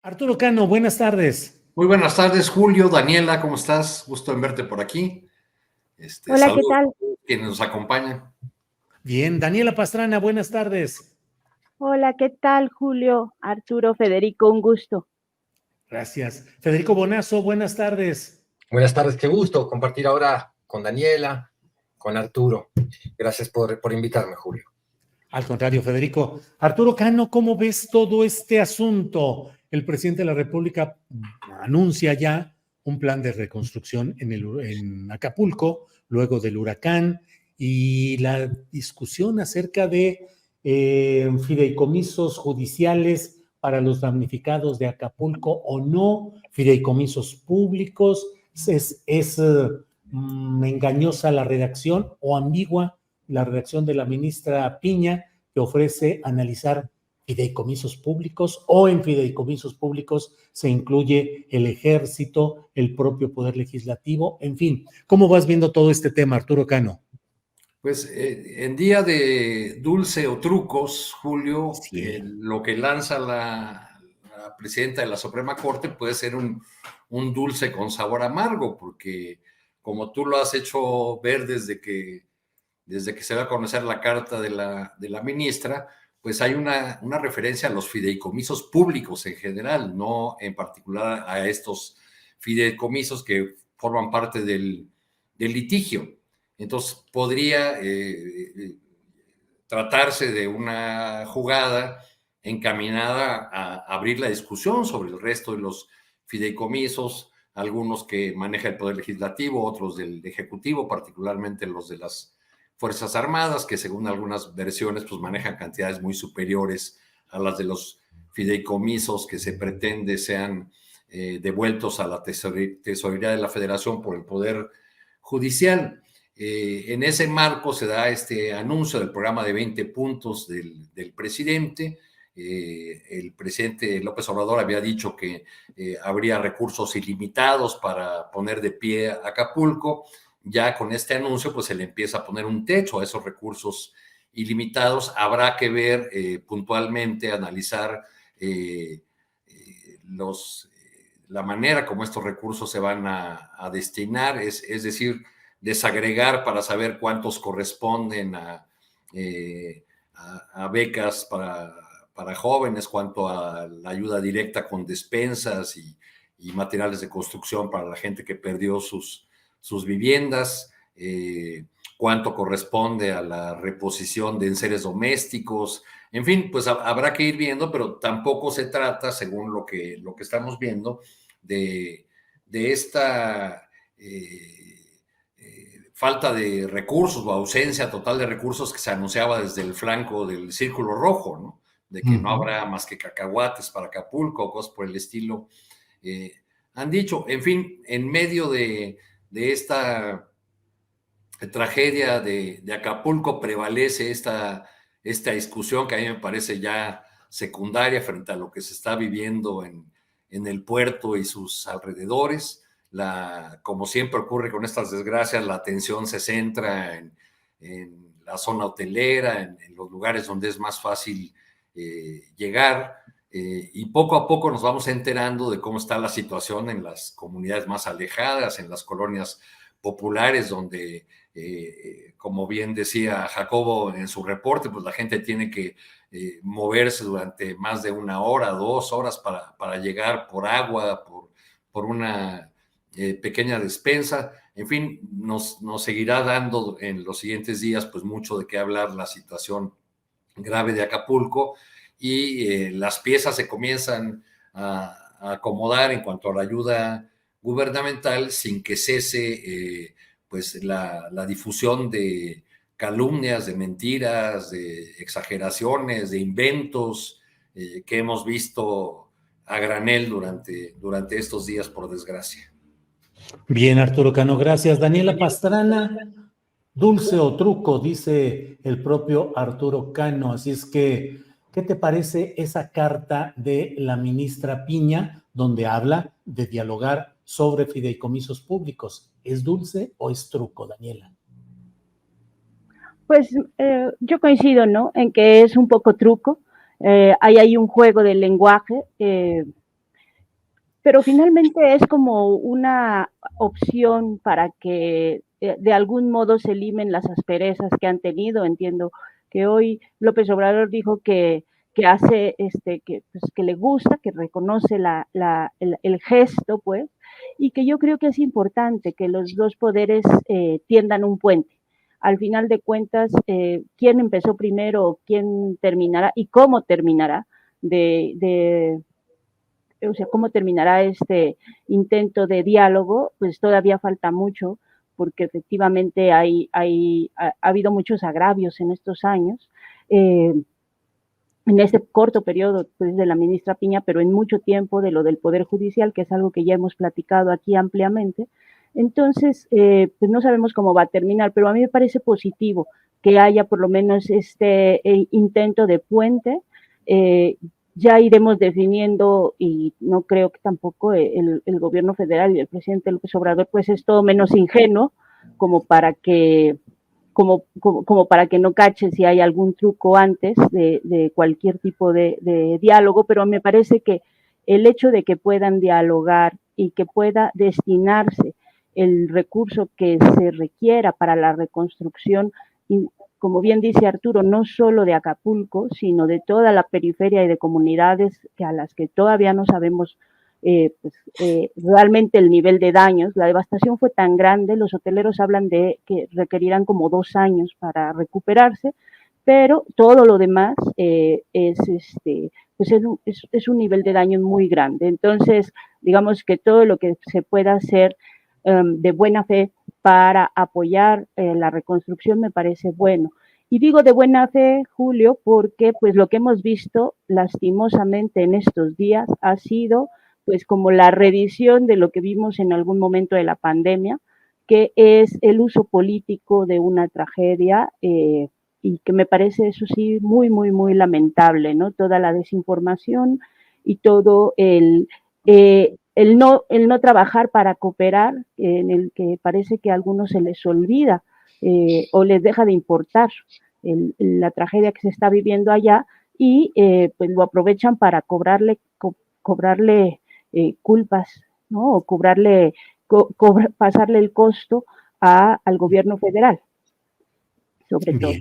Arturo Cano, buenas tardes. Muy buenas tardes, Julio, Daniela, ¿cómo estás? Gusto en verte por aquí. Hola, ¿qué Saludos tal? a todos quienes nos acompañan. Bien, Daniela Pastrana, buenas tardes. Hola, ¿qué tal, Julio, Arturo, Federico? Un gusto. Gracias. Federico Bonazo, buenas tardes. Buenas tardes, qué gusto compartir ahora con Daniela, con Arturo. Gracias por invitarme, Julio. Al contrario, Federico. Arturo Cano, ¿cómo ves todo este asunto? El presidente de la República anuncia ya un plan de reconstrucción en Acapulco, luego del huracán, y la discusión acerca de fideicomisos judiciales para los damnificados de Acapulco o no, fideicomisos públicos. ¿Es engañosa la redacción o ambigua la redacción de la ministra Piña, que ofrece analizar fideicomisos públicos, o en fideicomisos públicos se incluye el ejército, el propio poder legislativo, en fin? ¿Cómo vas viendo todo este tema, Arturo Cano? Pues en día de dulce o trucos, Julio, Sí. lo que lanza la presidenta de la Suprema Corte puede ser un dulce con sabor amargo, porque como tú lo has hecho ver desde que se va a conocer la carta de la ministra, pues hay una referencia a los fideicomisos públicos en general, no en particular a estos fideicomisos que forman parte del litigio. Entonces, podría tratarse de una jugada encaminada a abrir la discusión sobre el resto de los fideicomisos, algunos que maneja el Poder Legislativo, otros del Ejecutivo, particularmente los de las Fuerzas Armadas, que según algunas versiones pues manejan cantidades muy superiores a las de los fideicomisos que se pretende sean devueltos a la tesorería de la Federación por el Poder Judicial. En ese marco se da este anuncio del programa de 20 puntos del presidente. El presidente López Obrador había dicho que habría recursos ilimitados para poner de pie Acapulco. Ya con este anuncio, pues se le empieza a poner un techo a esos recursos ilimitados. Habrá que ver puntualmente, analizar la manera como estos recursos se van a destinar, es decir, desagregar para saber cuántos corresponden a becas para jóvenes, cuánto a la ayuda directa con despensas y materiales de construcción para la gente que perdió sus viviendas, cuánto corresponde a la reposición de enseres domésticos. En fin, pues habrá que ir viendo, pero tampoco se trata, según lo que estamos viendo, de esta falta de recursos o ausencia total de recursos que se anunciaba desde el flanco del Círculo Rojo, ¿no? De que no habrá más que cacahuates para Acapulco, cosas por el estilo. Han dicho, en fin, en medio de esta tragedia de Acapulco prevalece esta discusión que a mí me parece ya secundaria frente a lo que se está viviendo en el puerto y sus alrededores. Como siempre ocurre con estas desgracias, la atención se centra en la zona hotelera, en los lugares donde es más fácil llegar, y poco a poco nos vamos enterando de cómo está la situación en las comunidades más alejadas, en las colonias populares, donde, como bien decía Jacobo en su reporte, pues la gente tiene que moverse durante más de 1 hora, 2 horas para llegar por agua, por una pequeña despensa. En fin, nos seguirá dando en los siguientes días pues mucho de qué hablar la situación grave de Acapulco, y las piezas se comienzan a acomodar en cuanto a la ayuda gubernamental sin que cese pues la difusión de calumnias, de mentiras, de exageraciones, de inventos que hemos visto a granel durante estos días, por desgracia. Bien, Arturo Cano, gracias. Daniela Pastrana, dulce o truco, dice el propio Arturo Cano. Así es que, ¿qué te parece esa carta de la ministra Piña donde habla de dialogar sobre fideicomisos públicos? ¿Es dulce o es truco, Daniela? Pues yo coincido, ¿no? En que es un poco truco. Hay ahí un juego del lenguaje. pero finalmente es como una opción para que de algún modo se limen las asperezas que han tenido. Entiendo que hoy López Obrador dijo que hace, pues, que le gusta, que reconoce el gesto, pues, y que yo creo que es importante que los dos poderes tiendan un puente. Al final de cuentas, quién empezó primero, quién terminará y cómo terminará o sea, cómo terminará este intento de diálogo, pues todavía falta mucho, porque efectivamente ha habido muchos agravios en estos años, en este corto periodo pues, de la ministra Piña, pero en mucho tiempo de lo del Poder Judicial, que es algo que ya hemos platicado aquí ampliamente. Entonces, pues no sabemos cómo va a terminar, pero a mí me parece positivo que haya por lo menos este intento de puente. Ya iremos definiendo, y no creo que tampoco el gobierno federal y el presidente López Obrador pues es todo menos ingenuo como para que como para que no cachen si hay algún truco antes de cualquier tipo de diálogo, pero me parece que el hecho de que puedan dialogar y que pueda destinarse el recurso que se requiera para la reconstrucción, y, como bien dice Arturo, no solo de Acapulco, sino de toda la periferia y de comunidades a las que todavía no sabemos realmente el nivel de daños. La devastación fue tan grande, los hoteleros hablan de que requerirán como 2 años para recuperarse, pero todo lo demás pues es un nivel de daño muy grande. Entonces, digamos que todo lo que se pueda hacer de buena fe para apoyar la reconstrucción me parece bueno. Y digo de buena fe, Julio, porque pues lo que hemos visto lastimosamente en estos días ha sido pues como la reedición de lo que vimos en algún momento de la pandemia, que es el uso político de una tragedia y que me parece eso sí muy, muy, muy lamentable, ¿no? Toda la desinformación y todo el no trabajar para cooperar, en el que parece que a algunos se les olvida o les deja de importar la tragedia que se está viviendo allá y pues lo aprovechan para cobrarle culpas, ¿no? O pasarle el costo al gobierno federal, sobre todo. Bien,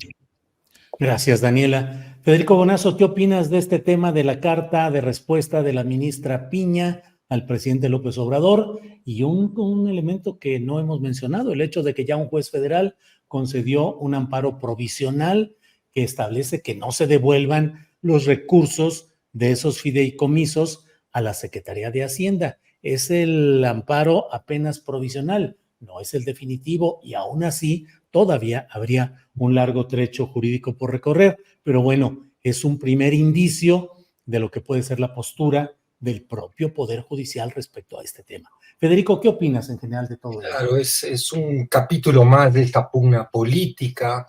gracias, Daniela. Federico Bonazo, ¿qué opinas de este tema de la carta de respuesta de la ministra Piña al presidente López Obrador? Y un elemento que no hemos mencionado, el hecho de que ya un juez federal concedió un amparo provisional que establece que no se devuelvan los recursos de esos fideicomisos a la Secretaría de Hacienda. Es el amparo apenas provisional, no es el definitivo, y aún así todavía habría un largo trecho jurídico por recorrer, pero bueno, es un primer indicio de lo que puede ser la postura del propio Poder Judicial respecto a este tema. Federico, ¿qué opinas en general de todo esto? Claro, es un capítulo más de esta pugna política,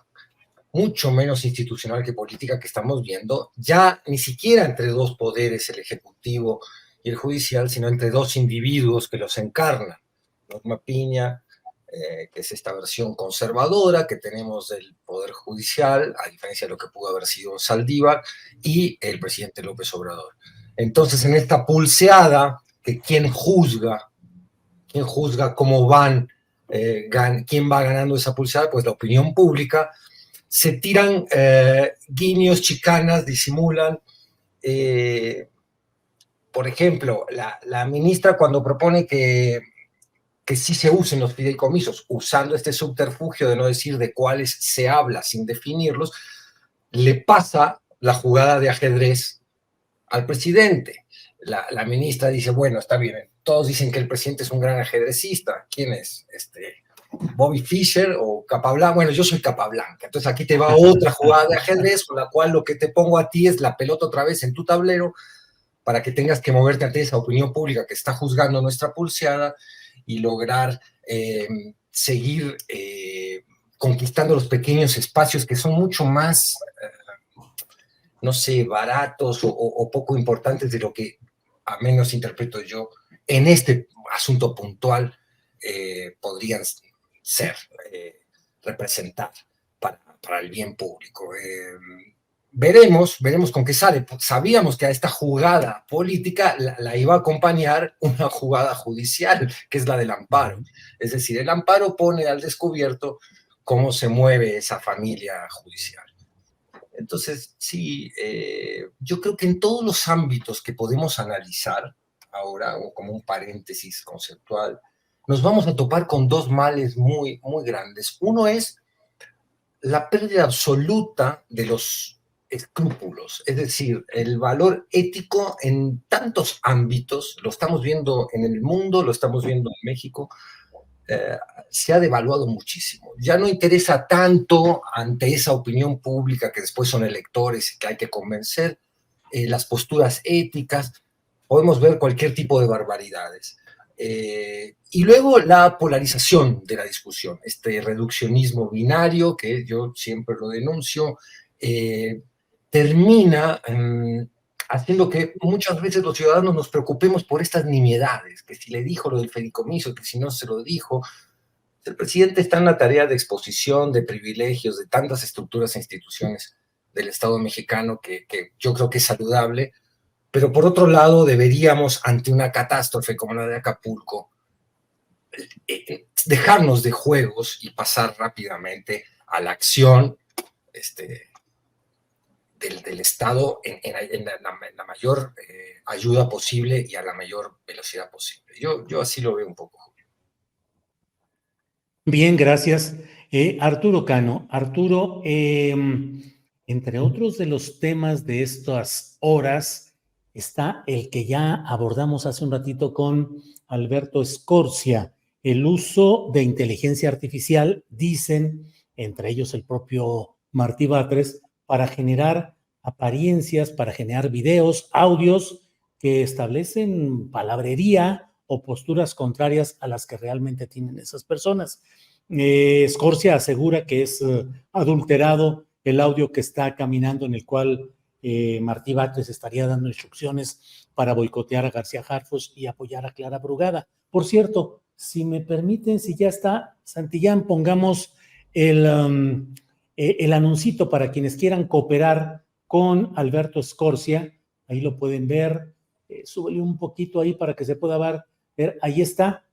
mucho menos institucional que política que estamos viendo, ya ni siquiera entre dos poderes, el Ejecutivo y el Judicial, sino entre dos individuos que los encarnan. Norma Piña, que es esta versión conservadora que tenemos del Poder Judicial, a diferencia de lo que pudo haber sido Saldívar, y el presidente López Obrador. Entonces, en esta pulseada, que quién juzga cómo quién va ganando esa pulseada, pues la opinión pública, se tiran guiños, chicanas, disimulan. Por ejemplo, la ministra cuando propone que sí se usen los fideicomisos, usando este subterfugio de no decir de cuáles se habla sin definirlos, le pasa la jugada de ajedrez al presidente. La ministra dice, bueno, está bien, todos dicen que el presidente es un gran ajedrecista. ¿Quién es? Bobby Fischer o Capablanca. Bueno, yo soy Capablanca. Entonces aquí te va otra jugada de ajedrez con la cual lo que te pongo a ti es la pelota otra vez en tu tablero para que tengas que moverte ante esa opinión pública que está juzgando nuestra pulseada y lograr seguir conquistando los pequeños espacios que son mucho más, no sé, baratos o poco importantes de lo que, a menos interpreto yo, en este asunto puntual podrían ser, representar para el bien público. veremos con qué sale. Sabíamos que a esta jugada política la iba a acompañar una jugada judicial, que es la del amparo. Es decir, el amparo pone al descubierto cómo se mueve esa familia judicial. Entonces, sí, yo creo que en todos los ámbitos que podemos analizar ahora, o como un paréntesis conceptual, nos vamos a topar con dos males muy, muy grandes. Uno es la pérdida absoluta de los escrúpulos, es decir, el valor ético en tantos ámbitos, lo estamos viendo en el mundo, lo estamos viendo en México, se ha devaluado muchísimo. Ya no interesa tanto ante esa opinión pública que después son electores y que hay que convencer, las posturas éticas, podemos ver cualquier tipo de barbaridades. Y luego la polarización de la discusión, este reduccionismo binario que yo siempre lo denuncio, termina haciendo que muchas veces los ciudadanos nos preocupemos por estas nimiedades, que si le dijo lo del fideicomiso, que si no se lo dijo. El presidente está en la tarea de exposición, de privilegios, de tantas estructuras e instituciones del Estado mexicano que yo creo que es saludable, pero por otro lado deberíamos, ante una catástrofe como la de Acapulco, dejarnos de juegos y pasar rápidamente a la acción del Estado en la mayor ayuda posible y a la mayor velocidad posible. Yo así lo veo un poco. Bien, gracias. Arturo Cano. Arturo, entre otros de los temas de estas horas está el que ya abordamos hace un ratito con Alberto Scorsia, el uso de inteligencia artificial, dicen, entre ellos el propio Martí Batres, para generar apariencias, para generar videos, audios que establecen palabrería o posturas contrarias a las que realmente tienen esas personas. Scorsia asegura que es adulterado el audio que está caminando en el cual Martí Batres estaría dando instrucciones para boicotear a García Harfuch y apoyar a Clara Brugada. Por cierto, si me permiten, si ya está, Santillán, pongamos el anuncito para quienes quieran cooperar con Alberto Scorsia. Ahí lo pueden ver. Súbele un poquito ahí para que se pueda ver. Ahí está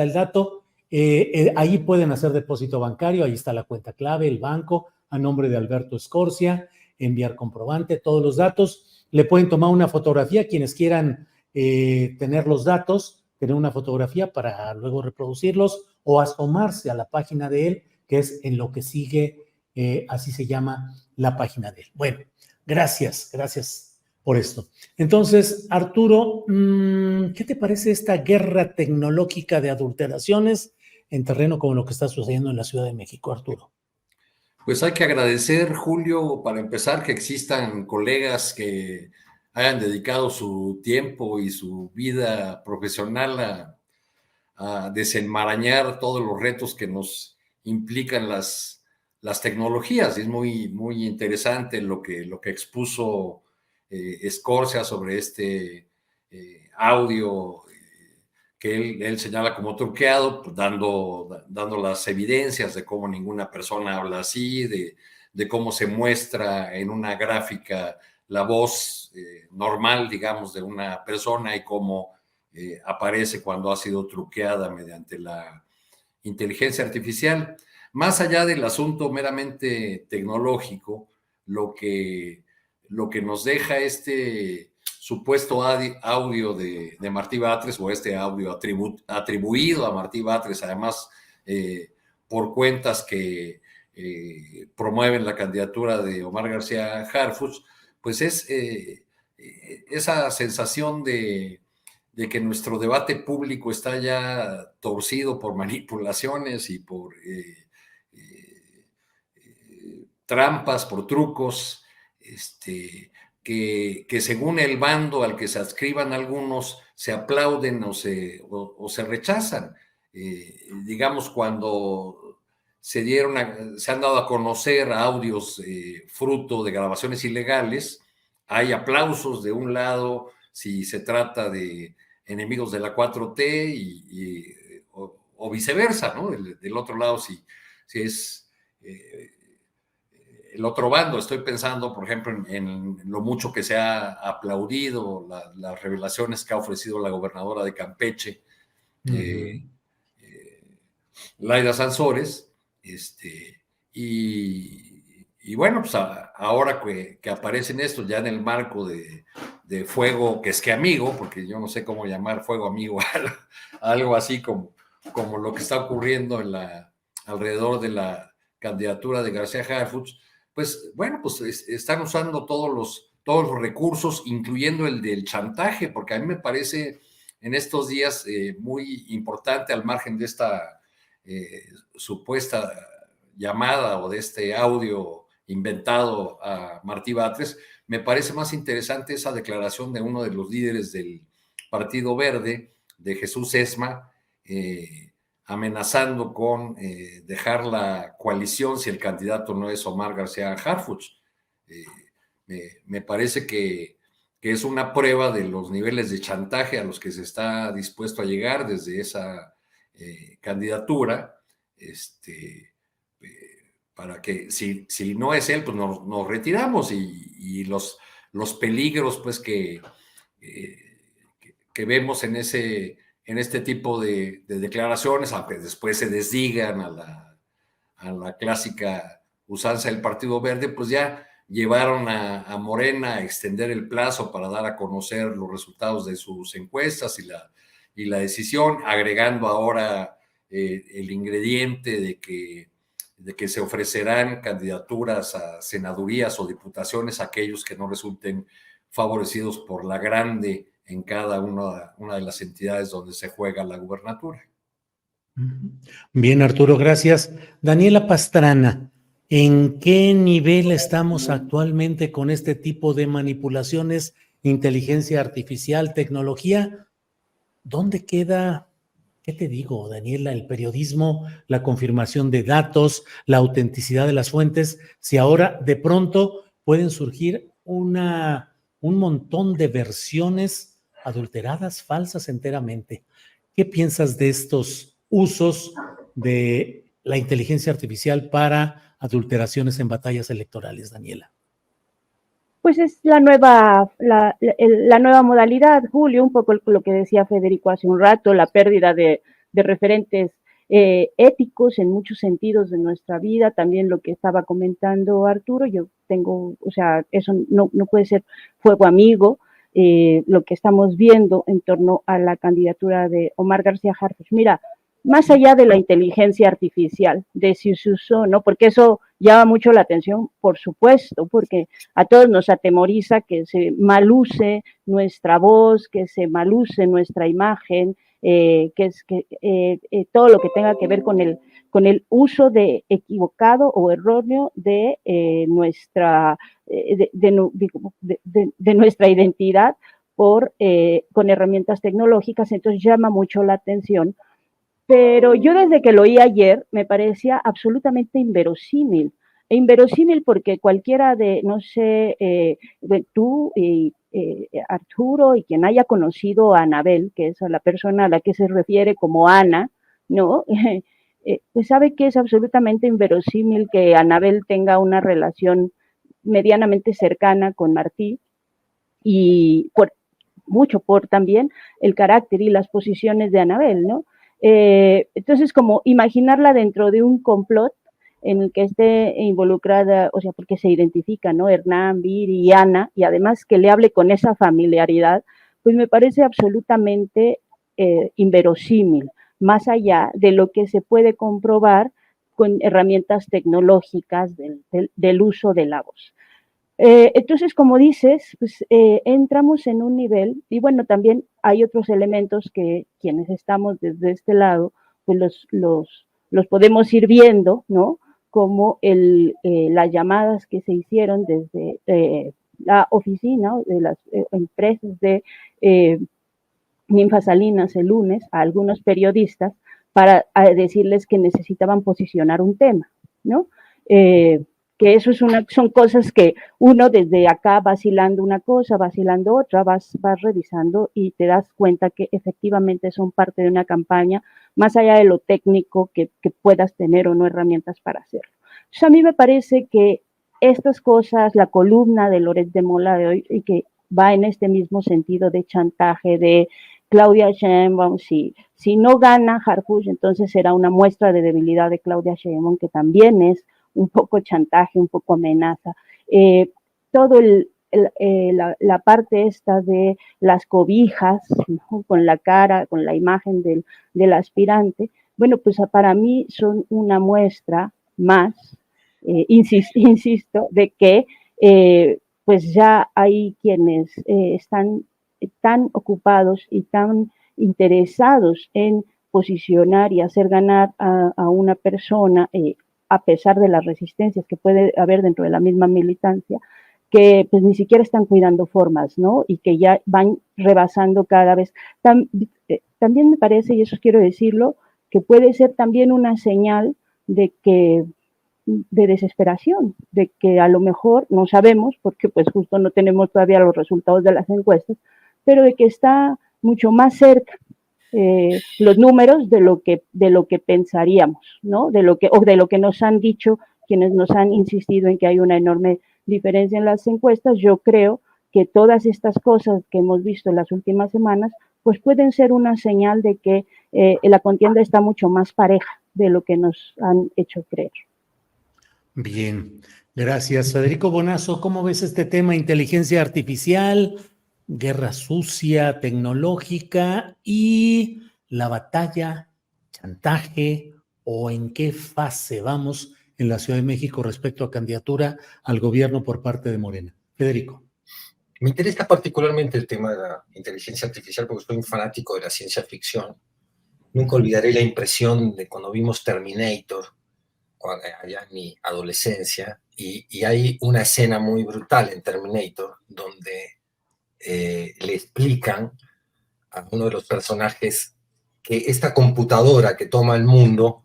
el dato. Ahí pueden hacer depósito bancario, ahí está la cuenta clave, el banco, a nombre de Alberto Scorsia, enviar comprobante, todos los datos. Le pueden tomar una fotografía, quienes quieran tener los datos, tener una fotografía para luego reproducirlos o asomarse a la página de él, que es En lo que sigue, así se llama la página de él. Bueno, gracias por esto. Entonces, Arturo, ¿qué te parece esta guerra tecnológica de adulteraciones en terreno como lo que está sucediendo en la Ciudad de México, Arturo? Pues hay que agradecer, Julio, para empezar, que existan colegas que hayan dedicado su tiempo y su vida profesional a desenmarañar todos los retos que nos implican las tecnologías. Es muy, muy interesante lo que expuso Scorsia sobre este audio que él señala como truqueado, pues dando las evidencias de cómo ninguna persona habla así, de cómo se muestra en una gráfica la voz normal, digamos, de una persona y cómo aparece cuando ha sido truqueada mediante la inteligencia artificial. Más allá del asunto meramente tecnológico, lo que nos deja este supuesto audio de Martí Batres, o este audio atribuido a Martí Batres, además por cuentas que promueven la candidatura de Omar García Harfuch, pues es esa sensación de que nuestro debate público está ya torcido por manipulaciones y por trampas, por trucos, que según el bando al que se adscriban algunos, se aplauden o se rechazan. Digamos, cuando se han dado a conocer audios fruto de grabaciones ilegales, hay aplausos de un lado si se trata de enemigos de la 4T o viceversa, ¿no? Del otro lado, si es el otro bando. Estoy pensando, por ejemplo, en lo mucho que se ha aplaudido, las revelaciones que ha ofrecido la gobernadora de Campeche, Laida Sansores, y bueno, pues ahora que aparecen estos ya en el marco de fuego, que es que amigo, porque yo no sé cómo llamar fuego amigo, algo así como lo que está ocurriendo alrededor de la candidatura de García Harfuch, pues bueno, pues están usando todos los recursos, incluyendo el del chantaje, porque a mí me parece en estos días muy importante, al margen de esta supuesta llamada o de este audio inventado a Martí Batres, me parece más interesante esa declaración de uno de los líderes del Partido Verde, de Jesús Esma, amenazando con dejar la coalición si el candidato no es Omar García Harfuch. Me parece que es una prueba de los niveles de chantaje a los que se está dispuesto a llegar desde esa candidatura, para que si no es él, pues nos retiramos, y los peligros pues que vemos en este tipo de declaraciones, aunque después se desdigan a la clásica usanza del Partido Verde, pues ya llevaron a Morena a extender el plazo para dar a conocer los resultados de sus encuestas y la decisión, agregando ahora el ingrediente de que se ofrecerán candidaturas a senadurías o diputaciones a aquellos que no resulten favorecidos por la grande en cada una de las entidades donde se juega la gubernatura. Bien, Arturo, gracias. Daniela Pastrana, ¿en qué nivel estamos actualmente con este tipo de manipulaciones, inteligencia artificial, tecnología? ¿Dónde queda, qué te digo, Daniela, el periodismo, la confirmación de datos, la autenticidad de las fuentes, si ahora de pronto pueden surgir un montón de versiones adulteradas, falsas enteramente? ¿Qué piensas de estos usos de la inteligencia artificial para adulteraciones en batallas electorales, Daniela? Pues es la nueva modalidad, Julio, un poco lo que decía Federico hace un rato, la pérdida de referentes éticos en muchos sentidos de nuestra vida, también lo que estaba comentando Arturo, yo tengo, o sea, eso no puede ser fuego amigo, lo que estamos viendo en torno a la candidatura de Omar García Harfuch. Mira, más allá de la inteligencia artificial, de si se usó, ¿no? Porque eso llama mucho la atención, por supuesto, porque a todos nos atemoriza que se maluse nuestra voz, que se maluse nuestra imagen, todo lo que tenga que ver con el uso de equivocado o erróneo de nuestra identidad con herramientas tecnológicas. Entonces llama mucho la atención. Pero yo desde que lo oí ayer me parecía absolutamente inverosímil. Inverosímil porque cualquiera de, no sé, tú y Arturo y quien haya conocido a Anabel, que es la persona a la que se refiere como Ana, ¿no? Pues sabe que es absolutamente inverosímil que Anabel tenga una relación medianamente cercana con Martí, y mucho por también el carácter y las posiciones de Anabel, ¿no? Entonces, como imaginarla dentro de un complot en el que esté involucrada, o sea, porque se identifica, ¿no? Hernán, Viri y Ana, y además que le hable con esa familiaridad, pues me parece absolutamente inverosímil, más allá de lo que se puede comprobar con herramientas tecnológicas del uso de la voz. Entonces, como dices, pues entramos en un nivel, y bueno, también hay otros elementos que quienes estamos desde este lado, pues los podemos ir viendo, ¿no? Como las llamadas que se hicieron desde la oficina de las empresas de Ninfa Salinas el lunes a algunos periodistas para decirles que necesitaban posicionar un tema, ¿no? Que eso son cosas que uno desde acá vacilando una cosa, vacilando otra, vas revisando y te das cuenta que efectivamente son parte de una campaña, más allá de lo técnico que puedas tener o no herramientas para hacerlo. Entonces a mí me parece que estas cosas, la columna de Loret de Mola de hoy, y que va en este mismo sentido de chantaje, de Claudia Sheinbaum, si no gana Harfuch, entonces será una muestra de debilidad de Claudia Sheinbaum, que también es un poco chantaje, un poco amenaza. Todo la parte esta de las cobijas, ¿no? Con la cara, con la imagen del aspirante, bueno, pues para mí son una muestra más, insisto, de que pues ya hay quienes están tan ocupados y tan interesados en posicionar y hacer ganar a una persona, a pesar de las resistencias que puede haber dentro de la misma militancia, que pues ni siquiera están cuidando formas, ¿no? Y que ya van rebasando cada vez. También me parece, y eso quiero decirlo, que puede ser también una señal de desesperación, de que a lo mejor no sabemos, porque pues justo no tenemos todavía los resultados de las encuestas, pero de que está mucho más cerca los números de lo que pensaríamos, ¿no? O de lo que nos han dicho quienes nos han insistido en que hay una enorme diferencia en las encuestas. Yo creo que todas estas cosas que hemos visto en las últimas semanas, pues pueden ser una señal de que la contienda está mucho más pareja de lo que nos han hecho creer. Bien, gracias. Federico Bonazo, ¿cómo ves este tema? Inteligencia artificial, guerra sucia, tecnológica y la batalla, chantaje, o en qué fase vamos en la Ciudad de México respecto a candidatura al gobierno por parte de Morena. Federico. Me interesa particularmente el tema de la inteligencia artificial porque soy un fanático de la ciencia ficción. Nunca olvidaré la impresión de cuando vimos Terminator, allá en mi adolescencia, y hay una escena muy brutal en Terminator donde le explican a uno de los personajes que esta computadora que toma el mundo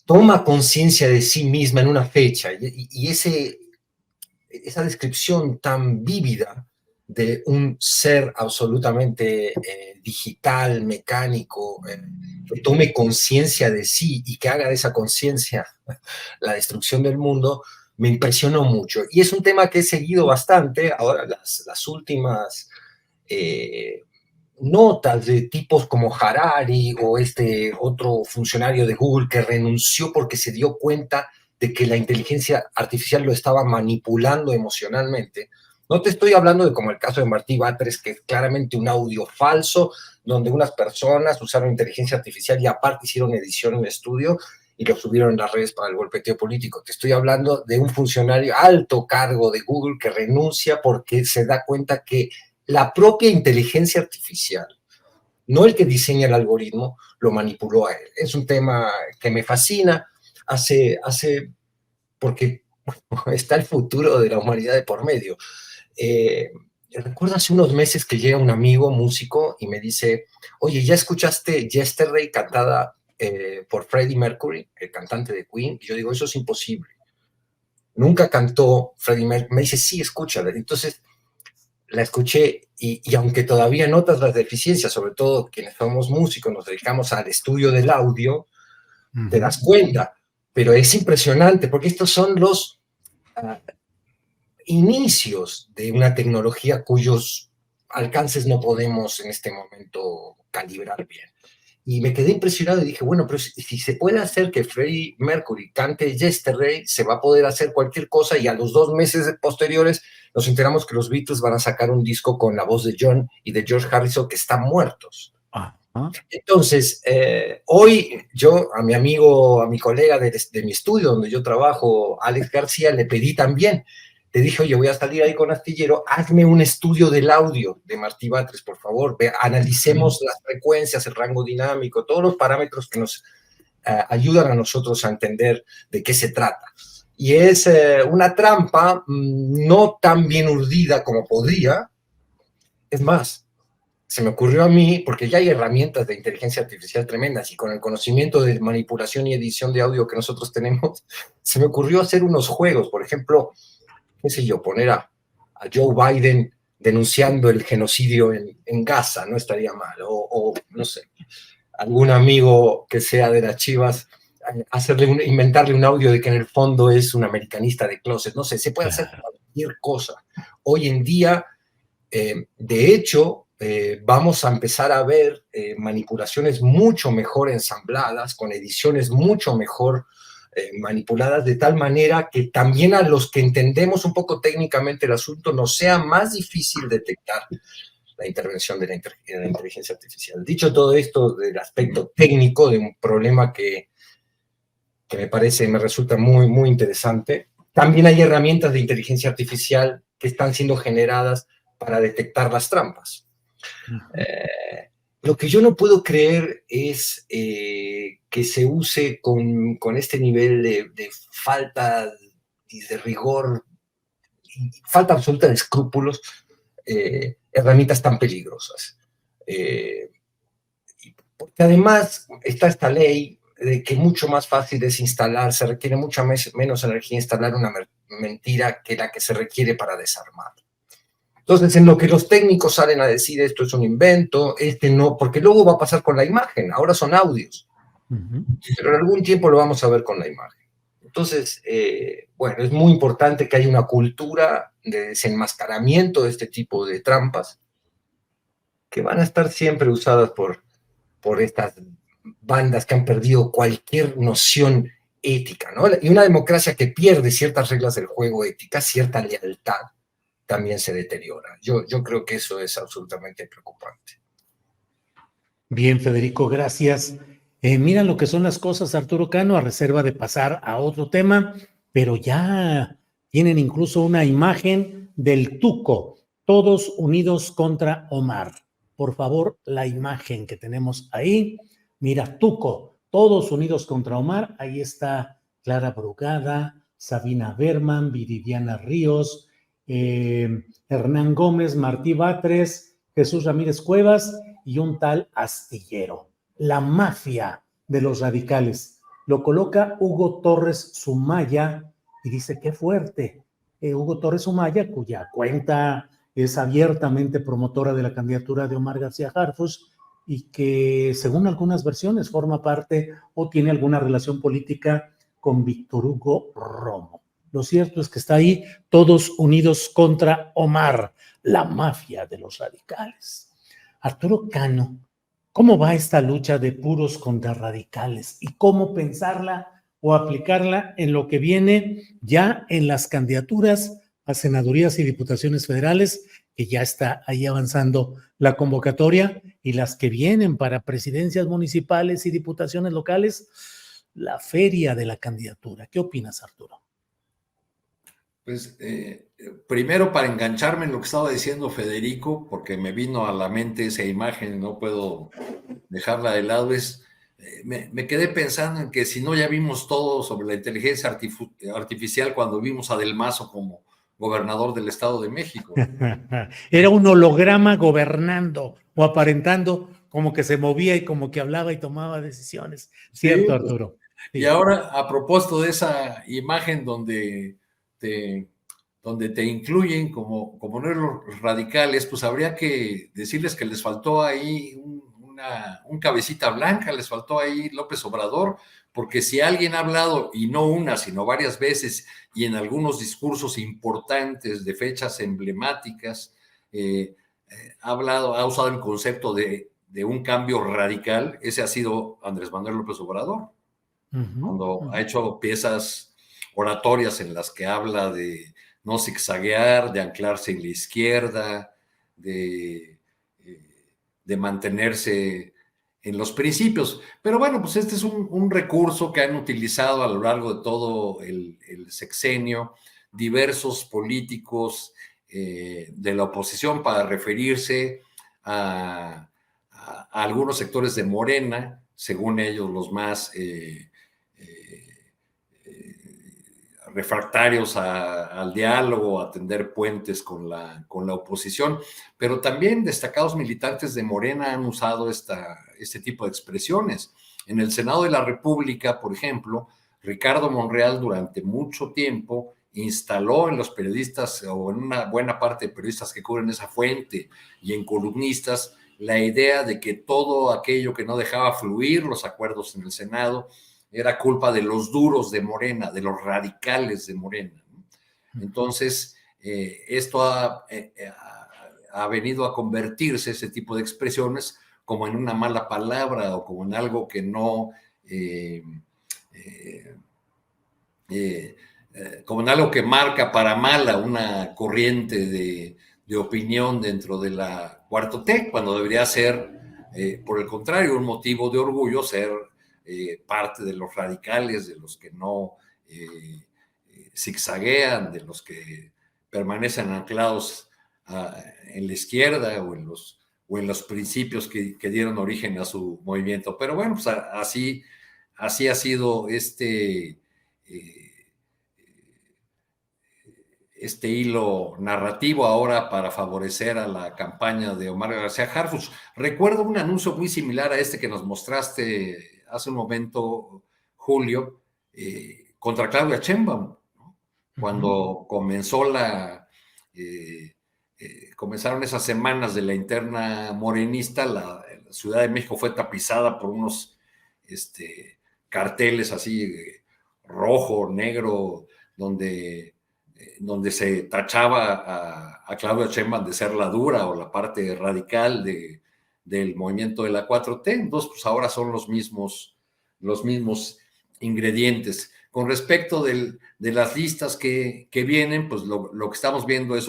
toma conciencia de sí misma en una fecha, y esa descripción tan vívida de un ser absolutamente digital, mecánico, que tome conciencia de sí y que haga de esa conciencia la destrucción del mundo, me impresionó mucho. Y es un tema que he seguido bastante. Ahora las últimas notas de tipos como Harari o este otro funcionario de Google que renunció porque se dio cuenta de que la inteligencia artificial lo estaba manipulando emocionalmente. No te estoy hablando de como el caso de Martí Batres, que es claramente un audio falso, donde unas personas usaron inteligencia artificial y aparte hicieron edición en estudio y lo subieron en las redes para el golpeteo político. Te estoy hablando de un funcionario alto cargo de Google que renuncia porque se da cuenta que la propia inteligencia artificial, no el que diseña el algoritmo, lo manipuló a él. Es un tema que me fascina, porque está el futuro de la humanidad de por medio. Recuerdo hace unos meses que llega un amigo músico y me dice, oye, ¿ya escuchaste Yesterday cantada por Freddie Mercury, el cantante de Queen? Y yo digo, eso es imposible. Nunca cantó Freddie Mercury. Me dice, sí, escúchala. Entonces la escuché y aunque todavía notas las deficiencias, sobre todo quienes somos músicos, nos dedicamos al estudio del audio, te das cuenta. Pero es impresionante porque estos son los inicios de una tecnología cuyos alcances no podemos en este momento calibrar bien. Y me quedé impresionado y dije, bueno, pero si se puede hacer que Freddie Mercury cante Yesterday, se va a poder hacer cualquier cosa, y a los 2 meses posteriores nos enteramos que los Beatles van a sacar un disco con la voz de John y de George Harrison que están muertos. Entonces, hoy yo a mi amigo, a mi colega de mi estudio donde yo trabajo, Alex García, le pedí también, le dije, oye, voy a salir ahí con Astillero, hazme un estudio del audio de Martí Batres, por favor, analicemos las frecuencias, el rango dinámico, todos los parámetros que nos ayudan a nosotros a entender de qué se trata. Y es una trampa no tan bien urdida como podría. Es más, se me ocurrió a mí, porque ya hay herramientas de inteligencia artificial tremendas y con el conocimiento de manipulación y edición de audio que nosotros tenemos, se me ocurrió hacer unos juegos, por ejemplo, qué sé yo, poner a Joe Biden denunciando el genocidio en Gaza, no estaría mal, o no sé, algún amigo que sea de las Chivas inventarle un audio de que en el fondo es un americanista de closet. No sé, se puede hacer cualquier cosa. Hoy en día, de hecho, vamos a empezar a ver manipulaciones mucho mejor ensambladas, con ediciones mucho mejor manipuladas, de tal manera que también a los que entendemos un poco técnicamente el asunto nos sea más difícil detectar la intervención de la inteligencia artificial. Dicho todo esto del aspecto técnico de un problema que me resulta muy, muy interesante, también hay herramientas de inteligencia artificial que están siendo generadas para detectar las trampas. Lo que yo no puedo creer es que se use con este nivel de falta y de rigor, y falta absoluta de escrúpulos, herramientas tan peligrosas. Porque además está esta ley de que mucho más fácil es instalar, se requiere mucha menos energía instalar una mentira que la que se requiere para desarmar. Entonces, en lo que los técnicos salen a decir esto es un invento, no, porque luego va a pasar con la imagen, ahora son audios, pero en algún tiempo lo vamos a ver con la imagen. Entonces, bueno, es muy importante que haya una cultura de desenmascaramiento de este tipo de trampas que van a estar siempre usadas por estas bandas que han perdido cualquier noción ética, ¿no? Y una democracia que pierde ciertas reglas del juego éticas, cierta lealtad, también se deteriora. Yo creo que eso es absolutamente preocupante. Bien, Federico, gracias. Mira lo que son las cosas, Arturo Cano, a reserva de pasar a otro tema, pero ya tienen incluso una imagen del Tuco, todos unidos contra Omar. Por favor, la imagen que tenemos ahí. Mira, Tuco, todos unidos contra Omar. Ahí está Clara Brugada, Sabina Berman, Viridiana Ríos, Hernán Gómez, Martí Batres, Jesús Ramírez Cuevas y un tal Astillero. La mafia de los radicales. Lo coloca Hugo Torres Sumaya y dice, qué fuerte. Hugo Torres Sumaya, cuya cuenta es abiertamente promotora de la candidatura de Omar García Harfuch y que, según algunas versiones, forma parte o tiene alguna relación política con Víctor Hugo Romo. Lo cierto es que está ahí, todos unidos contra Omar, la mafia de los radicales. Arturo Cano, ¿cómo va esta lucha de puros contra radicales y cómo pensarla o aplicarla en lo que viene ya en las candidaturas a senadurías y diputaciones federales, que ya está ahí avanzando la convocatoria, y las que vienen para presidencias municipales y diputaciones locales, la feria de la candidatura? ¿Qué opinas, Arturo? Pues primero, para engancharme en lo que estaba diciendo Federico, porque me vino a la mente esa imagen, no puedo dejarla de lado, me quedé pensando en que si no ya vimos todo sobre la inteligencia artificial cuando vimos a Del Mazo como gobernador del Estado de México. Era un holograma gobernando o aparentando como que se movía y como que hablaba y tomaba decisiones. ¿Cierto, Sí, Arturo? Sí. Y ahora, a propósito de esa imagen donde te incluyen como no los radicales, pues habría que decirles que les faltó ahí un cabecita blanca, les faltó ahí López Obrador, porque si alguien ha hablado, y no una, sino varias veces, y en algunos discursos importantes de fechas emblemáticas, ha usado el concepto de un cambio radical, ese ha sido Andrés Manuel López Obrador. Cuando ha hecho piezas oratorias en las que habla de no zigzaguear, de anclarse en la izquierda, de mantenerse en los principios. Pero bueno, pues este es un recurso que han utilizado a lo largo de todo el sexenio diversos políticos de la oposición para referirse a algunos sectores de Morena, según ellos los más refractarios al diálogo, a tender puentes con la oposición, pero también destacados militantes de Morena han usado este tipo de expresiones. En el Senado de la República, por ejemplo, Ricardo Monreal durante mucho tiempo instaló en los periodistas, o en una buena parte de periodistas que cubren esa fuente y en columnistas, la idea de que todo aquello que no dejaba fluir los acuerdos en el Senado era culpa de los duros de Morena, de los radicales de Morena, ¿no? Entonces, esto ha venido a convertirse, ese tipo de expresiones, como en una mala palabra o como en algo que no... como en algo que marca para mala una corriente de opinión dentro de la Cuarto T, cuando debería ser, por el contrario, un motivo de orgullo ser parte de los radicales, de los que no zigzaguean, de los que permanecen anclados en la izquierda o en los principios que dieron origen a su movimiento. Pero bueno, pues así ha sido este hilo narrativo ahora para favorecer a la campaña de Omar García Harfuch. Recuerdo un anuncio muy similar a este que nos mostraste hace un momento, Julio, contra Claudia Sheinbaum, ¿no? Cuando comenzaron esas semanas de la interna morenista, la Ciudad de México fue tapizada por unos carteles así, rojo, negro, donde se tachaba a Claudia Sheinbaum de ser la dura o la parte radical del movimiento de la 4T. Entonces, pues ahora son los mismos ingredientes. Con respecto de las listas que vienen, pues lo que estamos viendo es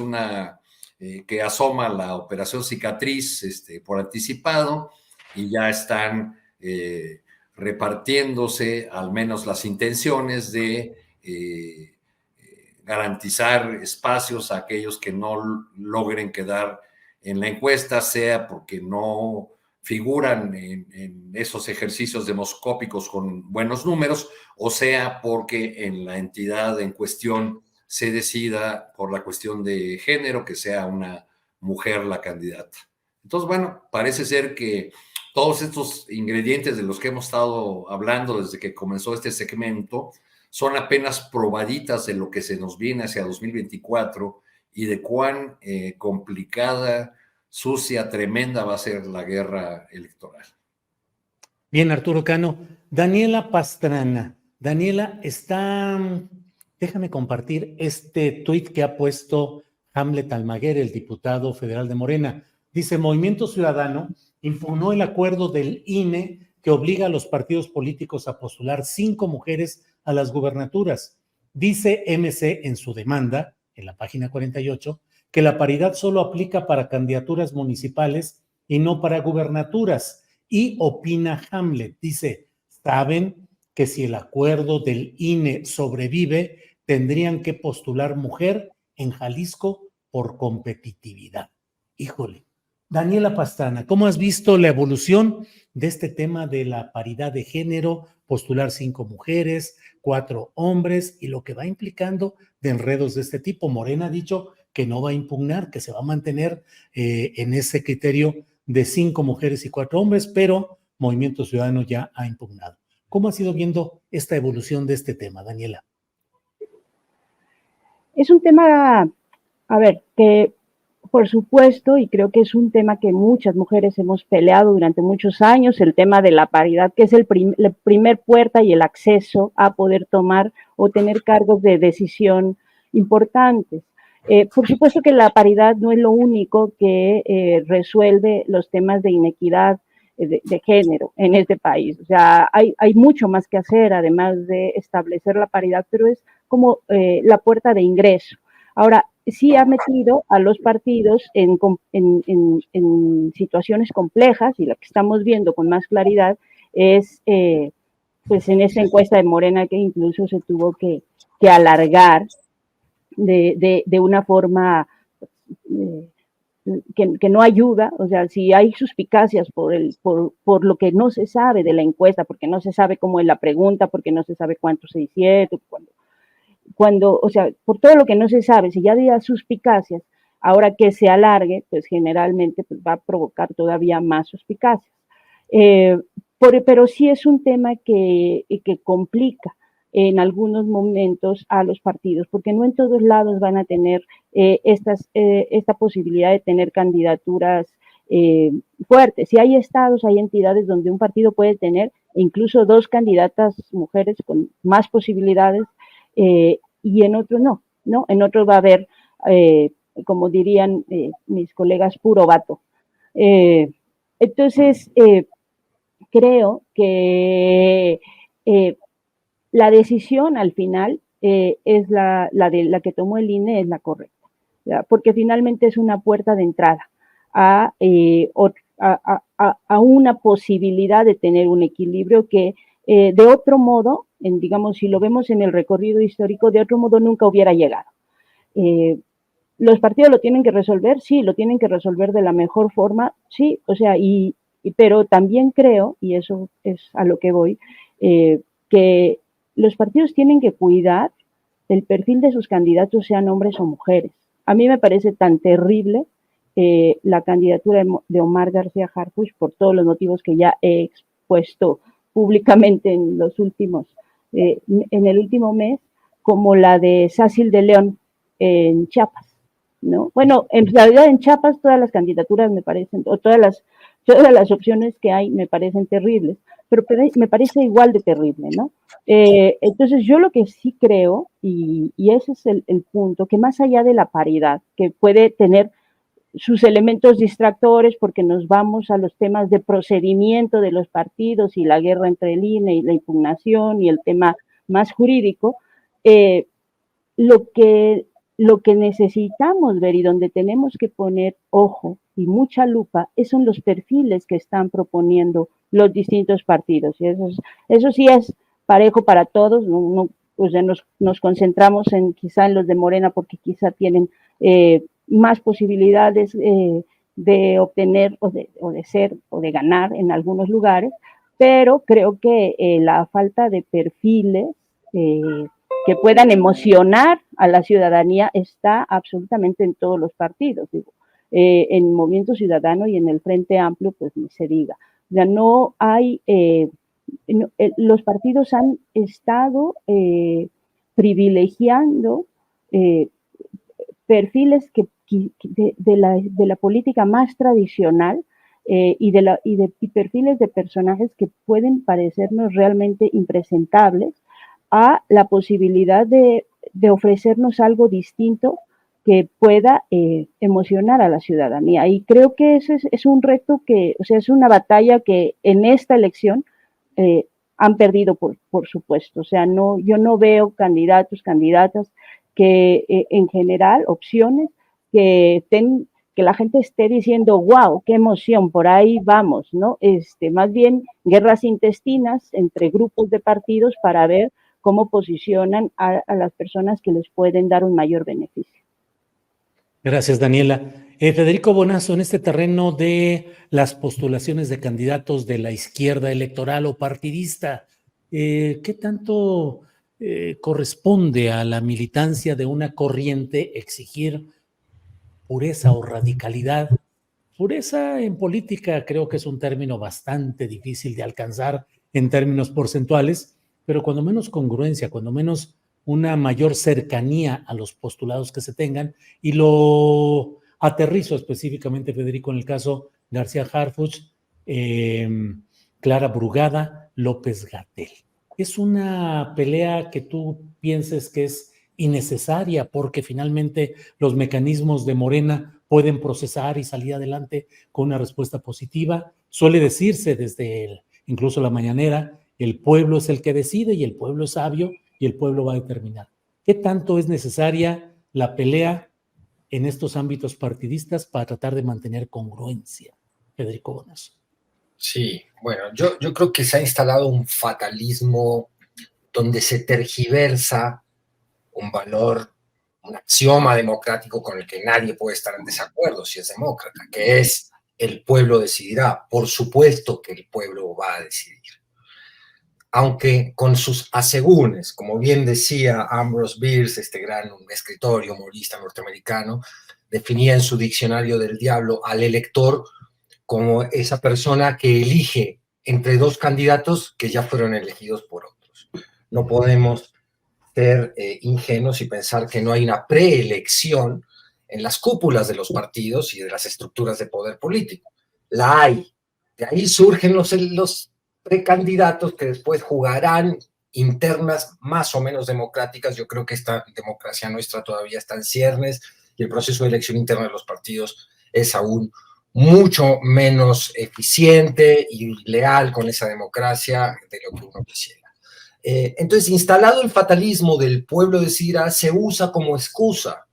que asoma la operación cicatriz por anticipado, y ya están repartiéndose al menos las intenciones de garantizar espacios a aquellos que no logren quedar en la encuesta, sea porque no figuran en esos ejercicios demoscópicos con buenos números, o sea porque en la entidad en cuestión se decida por la cuestión de género que sea una mujer la candidata. Entonces, bueno, parece ser que todos estos ingredientes de los que hemos estado hablando desde que comenzó este segmento son apenas probaditas de lo que se nos viene hacia 2024 y de cuán complicada, sucia, tremenda va a ser la guerra electoral. Bien, Arturo Cano. Daniela Pastrana. Daniela, déjame compartir este tuit que ha puesto Hamlet Almaguer, el diputado federal de Morena. Dice: Movimiento Ciudadano impugnó el acuerdo del INE que obliga a los partidos políticos a postular 5 mujeres a las gubernaturas. Dice MC en su demanda, en la página 48, que la paridad solo aplica para candidaturas municipales y no para gubernaturas. Y opina Hamlet, dice: saben que si el acuerdo del INE sobrevive, tendrían que postular mujer en Jalisco por competitividad. Híjole. Daniela Pastrana, ¿cómo has visto la evolución de este tema de la paridad de género, postular 5 mujeres, 4 hombres, y lo que va implicando de enredos de este tipo? Morena ha dicho que no va a impugnar, que se va a mantener en ese criterio de 5 mujeres y 4 hombres, pero Movimiento Ciudadano ya ha impugnado. ¿Cómo has ido viendo esta evolución de este tema, Daniela? Es un tema, a ver, que por supuesto, y creo que es un tema que muchas mujeres hemos peleado durante muchos años, el tema de la paridad, que es la primer puerta y el acceso a poder tomar o tener cargos de decisión importantes. Por supuesto que la paridad no es lo único que resuelve los temas de inequidad de género en este país. O sea, hay mucho más que hacer, además de establecer la paridad, pero es como la puerta de ingreso. Ahora, sí ha metido a los partidos en situaciones complejas, y lo que estamos viendo con más claridad es, pues en esa encuesta de Morena, que incluso se tuvo que alargar de una forma que no ayuda. O sea, si hay suspicacias por lo que no se sabe de la encuesta, porque no se sabe cómo es la pregunta, porque no se sabe cuánto se hicieron, o sea, por todo lo que no se sabe, si ya había suspicacias, ahora que se alargue, pues generalmente pues, va a provocar todavía más suspicacias. Pero sí es un tema que complica en algunos momentos a los partidos, porque no en todos lados van a tener esta posibilidad de tener candidaturas fuerte. Si hay estados, hay entidades donde un partido puede tener incluso 2 candidatas mujeres con más posibilidades, y en otros no. En otros va a haber, como dirían mis colegas, puro vato. Entonces, creo que la decisión al final es la que tomó el INE, es la correcta, ¿verdad? Porque finalmente es una puerta de entrada a una posibilidad de tener un equilibrio que de otro modo, digamos, si lo vemos en el recorrido histórico, de otro modo nunca hubiera llegado. ¿Los partidos lo tienen que resolver? Sí, lo tienen que resolver de la mejor forma, sí, o sea, pero también creo, y eso es a lo que voy, que los partidos tienen que cuidar el perfil de sus candidatos, sean hombres o mujeres. A mí me parece tan terrible la candidatura de Omar García Harfuch por todos los motivos que ya he expuesto públicamente en el último mes, como la de Sácil de León en Chiapas, ¿no? Bueno, en realidad en Chiapas todas las candidaturas me parecen, o todas las opciones que hay me parecen terribles, pero me parece igual de terrible, ¿no? Entonces yo lo que sí creo, y ese es el punto, que más allá de la paridad, que puede tener sus elementos distractores porque nos vamos a los temas de procedimiento de los partidos y la guerra entre el INE y la impugnación y el tema más jurídico, lo que necesitamos ver y donde tenemos que poner ojo y mucha lupa son los perfiles que están proponiendo los distintos partidos. Y eso sí es parejo para todos, pues ya nos concentramos quizá en los de Morena porque quizá tienen más posibilidades de obtener o de ser o de ganar en algunos lugares, pero creo que la falta de perfiles que puedan emocionar a la ciudadanía está absolutamente en todos los partidos, digo, en Movimiento Ciudadano y en el Frente Amplio, pues ni se diga. O sea, no hay, los partidos han estado privilegiando perfiles de la política más tradicional y perfiles de personajes que pueden parecernos realmente impresentables a la posibilidad de ofrecernos algo distinto que pueda emocionar a la ciudadanía. Y creo que ese es un reto es una batalla que en esta elección han perdido, por supuesto. O sea, yo no veo candidatos, candidatas que en general, opciones que la gente esté diciendo, wow, qué emoción, por ahí vamos, ¿no? Más bien guerras intestinas entre grupos de partidos para ver cómo posicionan a las personas que les pueden dar un mayor beneficio. Gracias, Daniela. Federico Bonazo, en este terreno de las postulaciones de candidatos de la izquierda electoral o partidista, ¿qué tanto corresponde a la militancia de una corriente exigir pureza o radicalidad? Pureza en política creo que es un término bastante difícil de alcanzar en términos porcentuales, pero cuando menos congruencia, cuando menos una mayor cercanía a los postulados que se tengan, y lo aterrizo específicamente, Federico, en el caso García Harfuch, Clara Brugada, López-Gatell. ¿Es una pelea que tú pienses que es innecesaria porque finalmente los mecanismos de Morena pueden procesar y salir adelante con una respuesta positiva? Suele decirse desde incluso la mañanera, el pueblo es el que decide y el pueblo es sabio y el pueblo va a determinar. ¿Qué tanto es necesaria la pelea en estos ámbitos partidistas para tratar de mantener congruencia? Federico Bonazo. Sí, bueno, yo creo que se ha instalado un fatalismo donde se tergiversa un valor, un axioma democrático con el que nadie puede estar en desacuerdo si es demócrata, que es el pueblo decidirá. Por supuesto que el pueblo va a decidir. Aunque con sus asegúnes, como bien decía Ambrose Bierce, este gran escritor y humorista norteamericano, definía en su diccionario del diablo al elector como esa persona que elige entre dos candidatos que ya fueron elegidos por otros. No podemos ser ingenuos y pensar que no hay una preelección en las cúpulas de los partidos y de las estructuras de poder político. la hay. De ahí surgen los precandidatos que después jugarán internas más o menos democráticas. Yo creo que esta democracia nuestra todavía está en ciernes y el proceso de elección interna de los partidos es aún mucho menos eficiente y leal con esa democracia de lo que uno quisiera. Entonces, instalado el fatalismo del pueblo decidirá, se usa como excusa.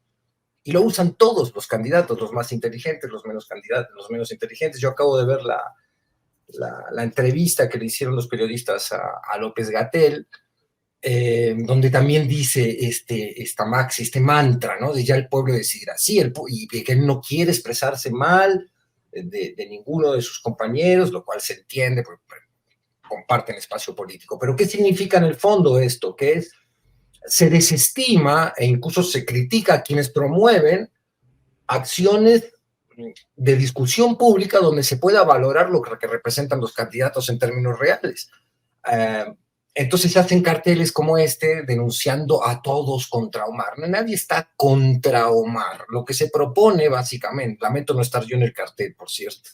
Y lo usan todos los candidatos, los más inteligentes, los menos candidatos, los menos inteligentes. Yo acabo de ver la entrevista que le hicieron los periodistas a López-Gatell, donde también dice este mantra, ¿no? De ya el pueblo decidirá. Sí, y que él no quiere expresarse mal de ninguno de sus compañeros, lo cual se entiende porque comparten espacio político. Pero ¿qué significa en el fondo esto? Que se desestima e incluso se critica a quienes promueven acciones de discusión pública donde se pueda valorar lo que representan los candidatos en términos reales. Entonces se hacen carteles como este denunciando a todos contra Omar. Nadie está contra Omar. Lo que se propone básicamente, lamento no estar yo en el cartel, por cierto,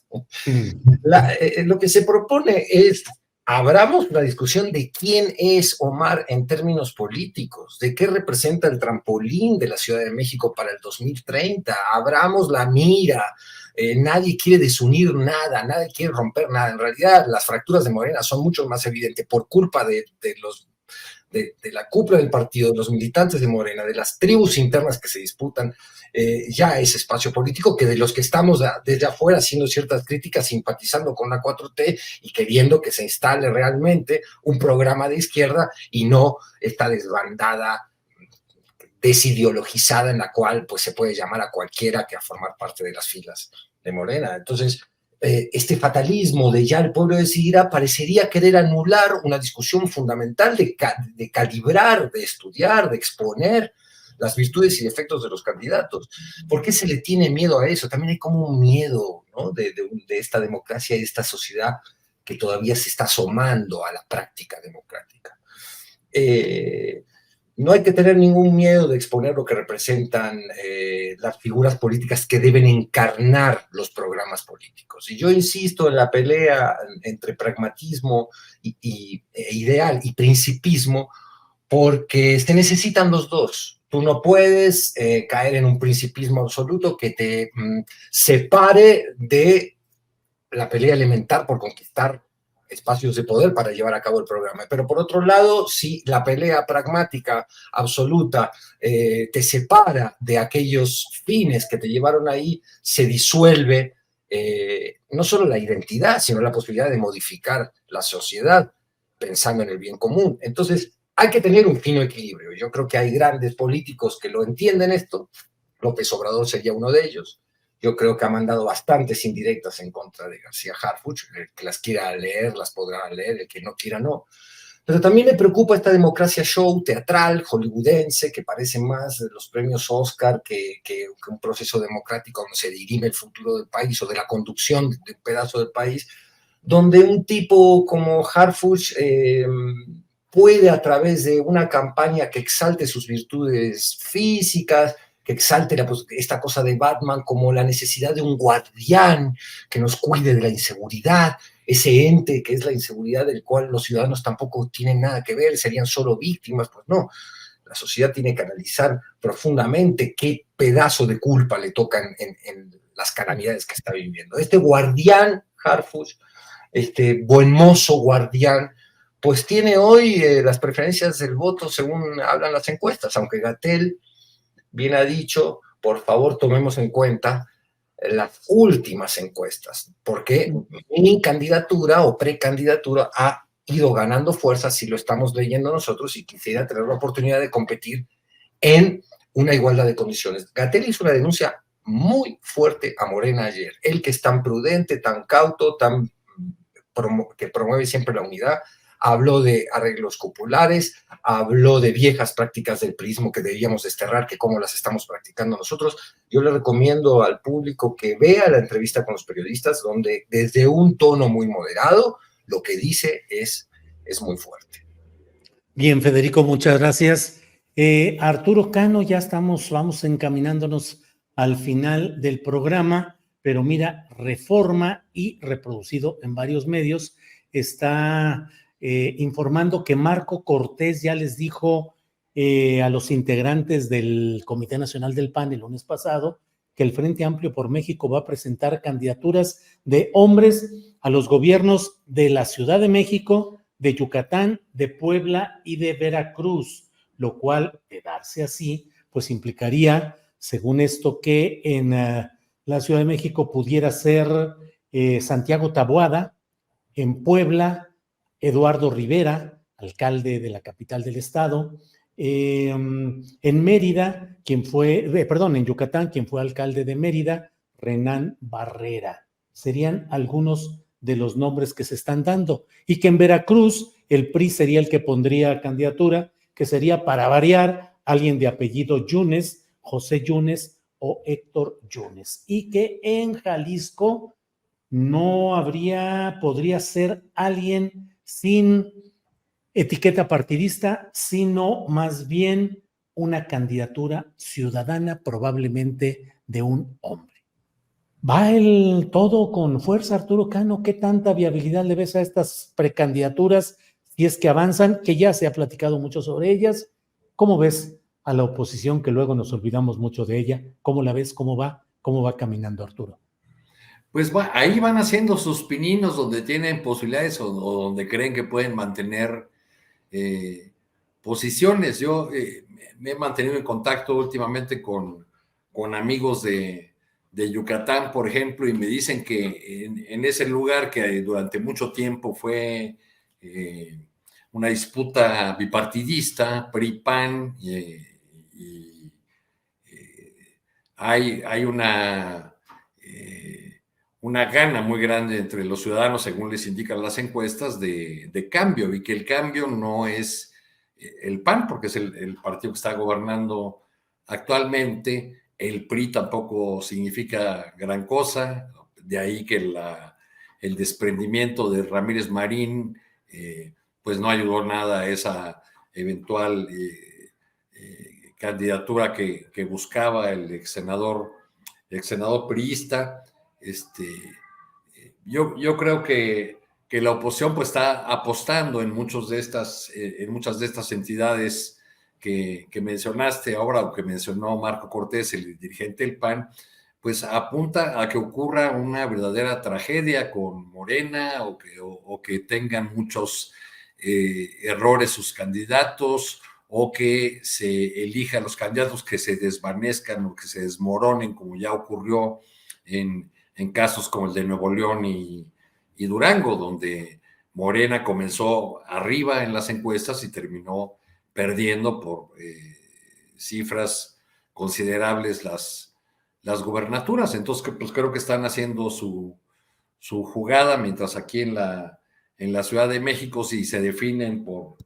lo que se propone es abramos la discusión de quién es Omar en términos políticos, de qué representa el trampolín de la Ciudad de México para el 2030, abramos la mira, nadie quiere desunir nada, nadie quiere romper nada. En realidad las fracturas de Morena son mucho más evidentes por culpa de la cúpula del partido, de los militantes de Morena, de las tribus internas que se disputan ya ese espacio político, que de los que estamos desde afuera haciendo ciertas críticas, simpatizando con la 4T y queriendo que se instale realmente un programa de izquierda y no esta desbandada desideologizada en la cual pues se puede llamar a cualquiera que a formar parte de las filas de Morena. Entonces, este fatalismo de ya el pueblo decidirá parecería querer anular una discusión fundamental de calibrar, de estudiar, de exponer las virtudes y defectos de los candidatos. ¿Por qué se le tiene miedo a eso? También hay como un miedo, ¿no? de esta democracia y de esta sociedad que todavía se está asomando a la práctica democrática. No hay que tener ningún miedo de exponer lo que representan las figuras políticas que deben encarnar los programas políticos. Y yo insisto en la pelea entre pragmatismo e ideal y principismo, porque se necesitan los dos. Tú no puedes caer en un principismo absoluto que te separe de la pelea elemental por conquistar espacios de poder para llevar a cabo el programa. Pero por otro lado, si la pelea pragmática absoluta te separa de aquellos fines que te llevaron ahí, se disuelve no solo la identidad, sino la posibilidad de modificar la sociedad pensando en el bien común. Entonces, hay que tener un fino equilibrio. Yo creo que hay grandes políticos que lo entienden esto. López Obrador sería uno de ellos. Yo creo que ha mandado bastantes indirectas en contra de García Harfuch. El que las quiera leer, las podrá leer, el que no quiera, no. Pero también me preocupa esta democracia show teatral, hollywoodense, que parece más de los premios Oscar que un proceso democrático donde se dirime el futuro del país o de la conducción de un pedazo del país, donde un tipo como Harfuch puede, a través de una campaña que exalte sus virtudes físicas, que exalte esta cosa de Batman como la necesidad de un guardián que nos cuide de la inseguridad, ese ente que es la inseguridad del cual los ciudadanos tampoco tienen nada que ver, serían solo víctimas. Pues no, la sociedad tiene que analizar profundamente qué pedazo de culpa le tocan en las calamidades que está viviendo. Este guardián, Harfuch, este buen mozo guardián, pues tiene hoy las preferencias del voto según hablan las encuestas, aunque Gatell bien ha dicho, por favor tomemos en cuenta las últimas encuestas, porque mi candidatura o precandidatura ha ido ganando fuerza, si lo estamos leyendo nosotros, y quisiera tener la oportunidad de competir en una igualdad de condiciones. Gatell hizo una denuncia muy fuerte a Morena ayer, él que es tan prudente, tan cauto, que promueve siempre la unidad, habló de arreglos cupulares, habló de viejas prácticas del priismo que debíamos desterrar, que cómo las estamos practicando nosotros. Yo le recomiendo al público que vea la entrevista con los periodistas, donde desde un tono muy moderado, lo que dice es muy fuerte. Bien, Federico, muchas gracias. Arturo Cano, ya vamos encaminándonos al final del programa. pero mira, Reforma y reproducido en varios medios está informando que Marco Cortés ya les dijo a los integrantes del Comité Nacional del PAN el lunes pasado que el Frente Amplio por México va a presentar candidaturas de hombres a los gobiernos de la Ciudad de México, de Yucatán, de Puebla y de Veracruz, lo cual, de darse así, pues implicaría, según esto, que en la Ciudad de México pudiera ser Santiago Taboada, en Puebla, Eduardo Rivera, alcalde de la capital del estado, en Mérida, en Yucatán, quien fue alcalde de Mérida, Renán Barrera. Serían algunos de los nombres que se están dando. Y que en Veracruz el PRI sería el que pondría candidatura, que sería, para variar, alguien de apellido Yunes, José Yunes o Héctor Yunes. Y que en Jalisco podría ser alguien sin etiqueta partidista, sino más bien una candidatura ciudadana, probablemente de un hombre. ¿Va el todo con fuerza, Arturo Cano? ¿Qué tanta viabilidad le ves a estas precandidaturas si es que avanzan? Que ya se ha platicado mucho sobre ellas. ¿Cómo ves a la oposición, que luego nos olvidamos mucho de ella? ¿Cómo la ves? ¿Cómo va caminando, Arturo? Pues ahí van haciendo sus pininos donde tienen posibilidades o donde creen que pueden mantener posiciones. Yo me he mantenido en contacto últimamente con amigos de Yucatán, por ejemplo, y me dicen que en ese lugar que durante mucho tiempo fue una disputa bipartidista, PRI-PAN, hay una gana muy grande entre los ciudadanos, según les indican las encuestas, de cambio, y que el cambio no es el PAN, porque es el partido que está gobernando actualmente. El PRI tampoco significa gran cosa, de ahí que el desprendimiento de Ramírez Marín pues no ayudó nada a esa eventual candidatura que buscaba el ex senador priista. Yo creo que la oposición pues está apostando en muchas de estas entidades que mencionaste ahora, o que mencionó Marco Cortés, el dirigente del PAN, pues apunta a que ocurra una verdadera tragedia con Morena, o que tengan muchos errores sus candidatos, o que se elijan los candidatos que se desvanezcan o que se desmoronen, como ya ocurrió en casos como el de Nuevo León y Durango, donde Morena comenzó arriba en las encuestas y terminó perdiendo por cifras considerables las gubernaturas. Entonces, pues creo que están haciendo su jugada, mientras aquí en la Ciudad de México, si se definen por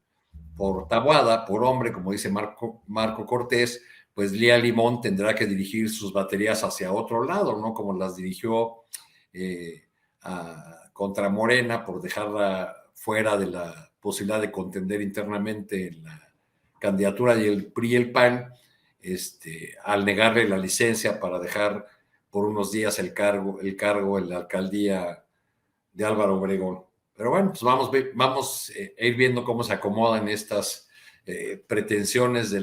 tabuada, por hombre, como dice Marco Cortés, pues Lía Limón tendrá que dirigir sus baterías hacia otro lado, ¿no? Como las dirigió contra Morena, por dejarla fuera de la posibilidad de contender internamente en la candidatura del PRI y el PAN, al negarle la licencia para dejar por unos días el cargo en la alcaldía de Álvaro Obregón. Pero bueno, pues vamos a ir viendo cómo se acomodan estas pretensiones de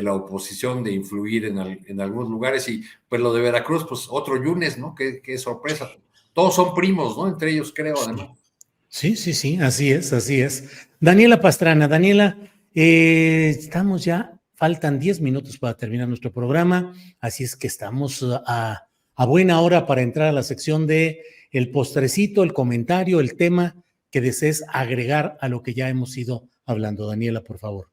la oposición de influir en algunos lugares. Y pues lo de Veracruz, pues otro Yunes, ¿no? Qué sorpresa. Todos son primos, ¿no? Entre ellos, creo, además. Sí, así es. Daniela Pastrana, Daniela, faltan 10 minutos para terminar nuestro programa, así es que estamos a buena hora para entrar a la sección de el postrecito, el comentario, el tema que desees agregar a lo que ya hemos ido hablando. Daniela, por favor.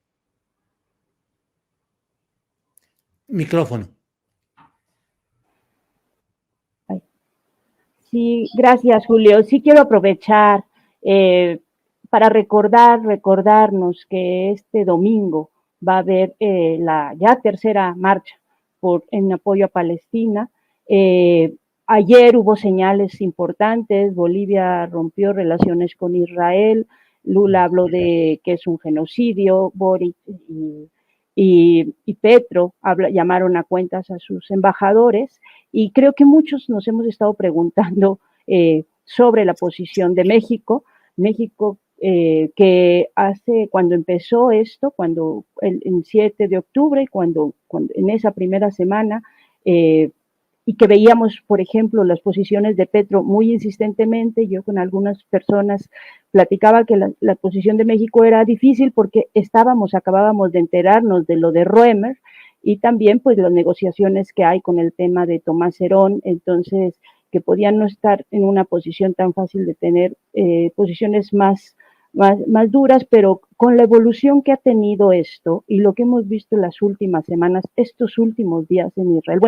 Micrófono. Sí, gracias, Julio. Sí quiero aprovechar para recordarnos que este domingo va a haber la ya tercera marcha en apoyo a Palestina. Ayer hubo señales importantes. Bolivia rompió relaciones con Israel. Lula habló de que es un genocidio. Boric y Petro llamaron a cuentas a sus embajadores, y creo que muchos nos hemos estado preguntando sobre la posición de México. México, que cuando empezó esto, el 7 de octubre, cuando en esa primera semana, y que veíamos, por ejemplo, las posiciones de Petro muy insistentemente. Yo con algunas personas platicaba que la posición de México era difícil porque acabábamos de enterarnos de lo de Roemer, y también pues las negociaciones que hay con el tema de Tomás Herón, entonces que podían no estar en una posición tan fácil de tener posiciones más duras, pero con la evolución que ha tenido esto y lo que hemos visto en las últimas semanas, estos últimos días en Israel,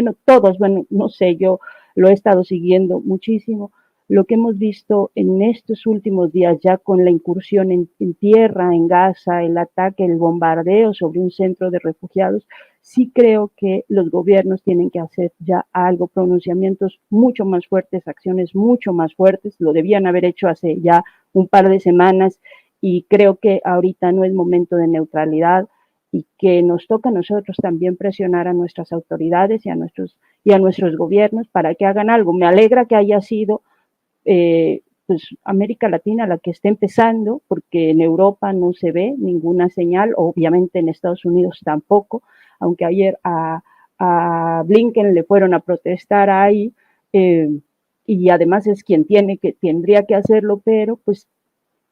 no sé, yo lo he estado siguiendo muchísimo, lo que hemos visto en estos últimos días ya con la incursión en tierra, en Gaza, el ataque, el bombardeo sobre un centro de refugiados, sí creo que los gobiernos tienen que hacer ya algo, pronunciamientos mucho más fuertes, acciones mucho más fuertes, lo debían haber hecho hace ya un par de semanas, y creo que ahorita no es momento de neutralidad, y que nos toca a nosotros también presionar a nuestras autoridades y a nuestros gobiernos para que hagan algo. Me alegra que haya sido pues América Latina la que esté empezando, porque en Europa no se ve ninguna señal, obviamente en Estados Unidos tampoco, aunque ayer a Blinken le fueron a protestar ahí, y además es quien tendría que hacerlo, pero pues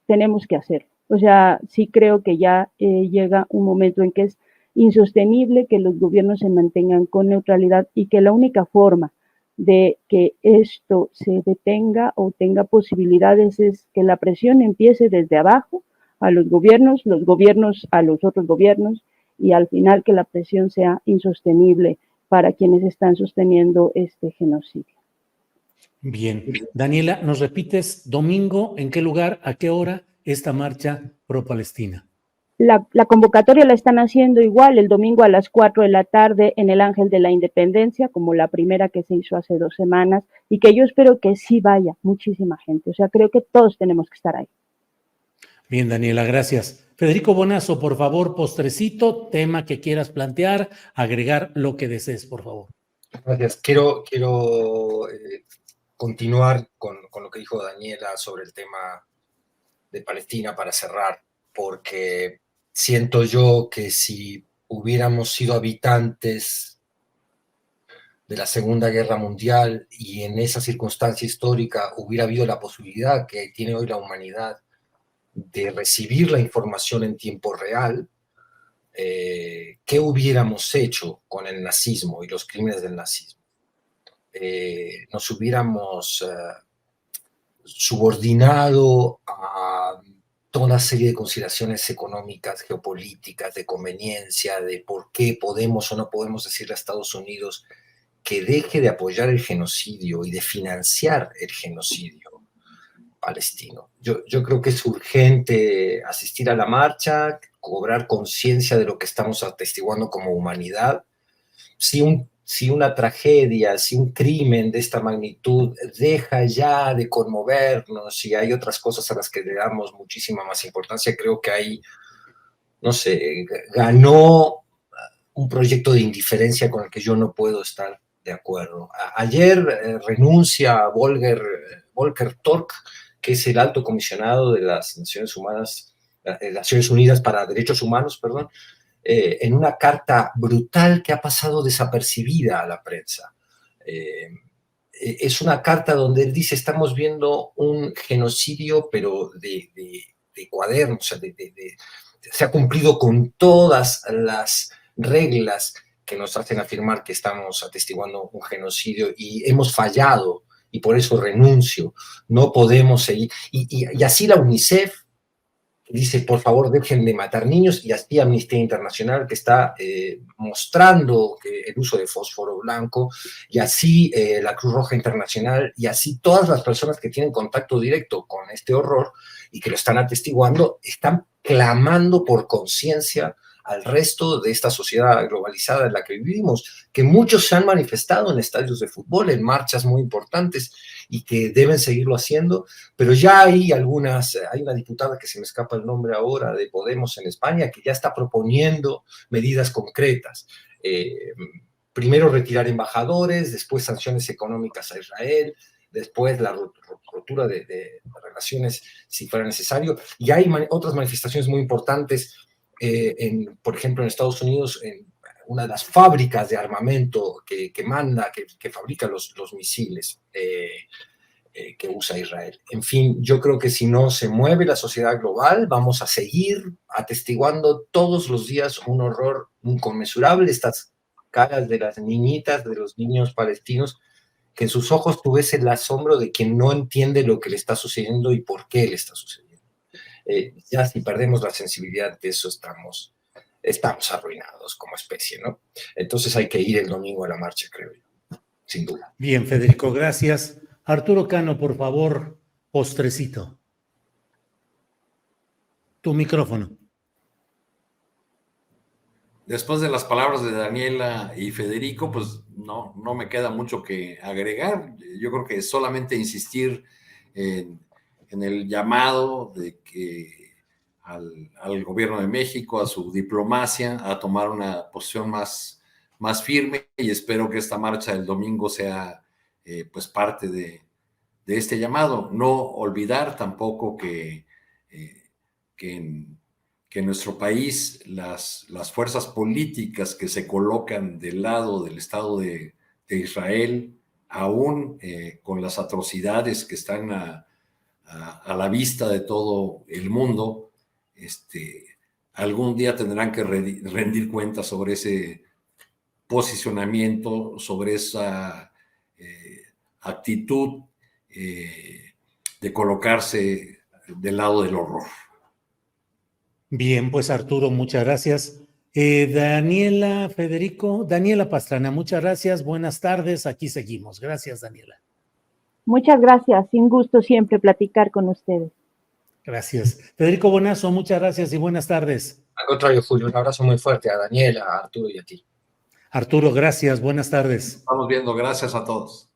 tenemos que hacerlo. O sea, sí creo que ya llega un momento en que es insostenible que los gobiernos se mantengan con neutralidad, y que la única forma de que esto se detenga o tenga posibilidades es que la presión empiece desde abajo a los gobiernos a los otros gobiernos, y al final que la presión sea insostenible para quienes están sosteniendo este genocidio. Bien. Daniela, ¿nos repites domingo en qué lugar, a qué hora esta marcha pro-Palestina? La convocatoria la están haciendo igual el domingo a las 4 de la tarde en el Ángel de la Independencia, como la primera que se hizo hace 2 semanas, y que yo espero que sí vaya muchísima gente. O sea, creo que todos tenemos que estar ahí. Bien, Daniela, gracias. Federico Bonazo, por favor, postrecito, tema que quieras plantear, agregar lo que desees, por favor. Gracias. Quiero continuar con lo que dijo Daniela sobre el tema de Palestina para cerrar, porque siento yo que si hubiéramos sido habitantes de la Segunda Guerra Mundial y en esa circunstancia histórica hubiera habido la posibilidad que tiene hoy la humanidad de recibir la información en tiempo real, ¿qué hubiéramos hecho con el nazismo y los crímenes del nazismo? Nos hubiéramos subordinado a toda una serie de consideraciones económicas, geopolíticas, de conveniencia, de por qué podemos o no podemos decirle a Estados Unidos que deje de apoyar el genocidio y de financiar el genocidio palestino. Yo creo que es urgente asistir a la marcha, cobrar conciencia de lo que estamos atestiguando como humanidad. Si una tragedia, si un crimen de esta magnitud deja ya de conmovernos y hay otras cosas a las que le damos muchísima más importancia, creo que ahí, no sé, ganó un proyecto de indiferencia con el que yo no puedo estar de acuerdo. Ayer renuncia Volker Turk, que es el alto comisionado de las Naciones Unidas para Derechos Humanos, perdón, en una carta brutal que ha pasado desapercibida a la prensa. Es una carta donde él dice, estamos viendo un genocidio, pero de cuaderno, o sea, se ha cumplido con todas las reglas que nos hacen afirmar que estamos atestiguando un genocidio y hemos fallado, y por eso renuncio, no podemos seguir. Y así la UNICEF dice, por favor, dejen de matar niños, y así Amnistía Internacional, que está mostrando el uso de fósforo blanco, y así la Cruz Roja Internacional, y así todas las personas que tienen contacto directo con este horror y que lo están atestiguando, están clamando por conciencia al resto de esta sociedad globalizada en la que vivimos, que muchos se han manifestado en estadios de fútbol, en marchas muy importantes, y que deben seguirlo haciendo, pero ya hay una diputada que se me escapa el nombre ahora de Podemos en España que ya está proponiendo medidas concretas. Primero retirar embajadores, después sanciones económicas a Israel, después la rotura de relaciones si fuera necesario. Y hay otras manifestaciones muy importantes, por ejemplo, en Estados Unidos, en una de las fábricas de armamento que fabrica los misiles que usa Israel. En fin, yo creo que si no se mueve la sociedad global, vamos a seguir atestiguando todos los días un horror inconmensurable, estas caras de las niñitas, de los niños palestinos, que en sus ojos tú ves el asombro de quien no entiende lo que le está sucediendo y por qué le está sucediendo. Ya si perdemos la sensibilidad de eso, estamos arruinados como especie, ¿no? Entonces hay que ir el domingo a la marcha, creo yo, sin duda. Bien, Federico, gracias. Arturo Cano, por favor, postrecito. Tu micrófono. Después de las palabras de Daniela y Federico, pues no me queda mucho que agregar. Yo creo que solamente insistir en el llamado de que al gobierno de México, a su diplomacia, a tomar una posición más firme, y espero que esta marcha del domingo sea pues parte de este llamado. No olvidar tampoco que en nuestro país las fuerzas políticas que se colocan del lado del Estado de Israel, aún con las atrocidades que están a la vista de todo el mundo, algún día tendrán que rendir cuentas sobre ese posicionamiento, sobre esa actitud de colocarse del lado del horror. Bien, pues Arturo, muchas gracias. Daniela, Federico, Daniela Pastrana, muchas gracias. Buenas tardes, aquí seguimos. Gracias, Daniela. Muchas gracias, sin gusto siempre platicar con ustedes. Gracias. Federico Bonazo, muchas gracias y buenas tardes. Al contrario, Julio, un abrazo muy fuerte a Daniela, a Arturo y a ti. Arturo, gracias, buenas tardes. Estamos viendo, gracias a todos.